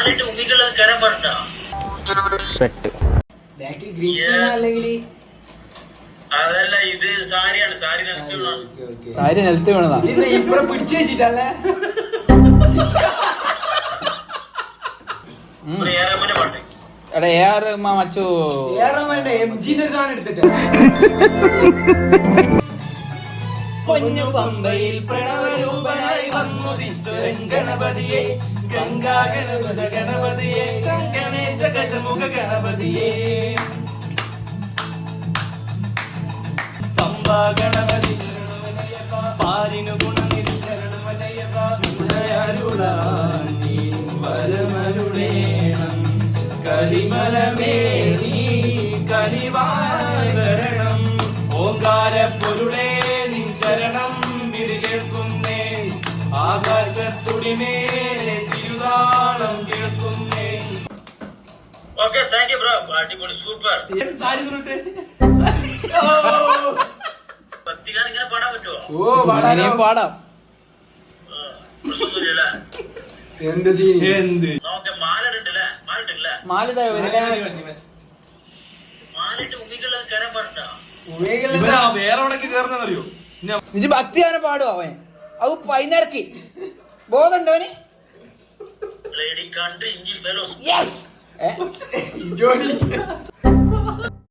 മാലിട്ട് ഉമ്മികള് കയറാൻ പാടുണ്ടോ? അതല്ല, ഇത് സാരിയാണ്. സാരി നിലത്ത് വീണാണ്. സാരി നിലത്ത് വീണതാ. ഇപ്പഴ പിടിച്ചു വെച്ചിട്ടല്ലേ ഏറെമ്മന്റെ പാട്ട്. എടാ AR റഹ്മാൻ മച്ചു. MG സാധനം എടുത്തിട്ട് പൊന്നു പമ്പയിൽ പ്രണവരൂപനായി വന്നുദിച്ചു ഗണപതിയെ, ഗംഗാ ഗണപത ഗണപതിയെ, ഗണേശ ഗജമുഖ ഗണപതിയെ, പമ്പ ഗണപതി പാരിനു ഗുണനിരുളേണം കരിമലമേരി കരിവാരണം ഓങ്കാര പൊരുളേ നിൻ ശരണം വിളി കേൾക്കുന്നേ, ആകാശത്തുടിമേലെ തിരുതാളം കേൾക്കുന്നേ. Okay, thank you bro. അടിപൊളി, സൂപ്പർ. ഭക്തിഗാനം ഇങ്ങനെ പാടാൻ പറ്റുമോ? പാടാം. പ്രശ്നമൊന്നുമില്ല. എന്ത് നോക്കെ, മാലിടണ്ടല്ലേ? മാലിട്ടില്ല. മാലിതാ മാലിട്ട് ഉമ്മികള് കയറാൻ പാടുണ്ടോ? വേറെ എവിടേക്ക് കയറുന്നറിയോ? നിജ് ഭക്തി അവനെ പാടുവോ അവൻ? അത് പൈനരക്കി ബോധമുണ്ടോ അവന്? ലേഡി കൺട്രി ഇഞ്ചി ഫെലോസ്. യെസ്.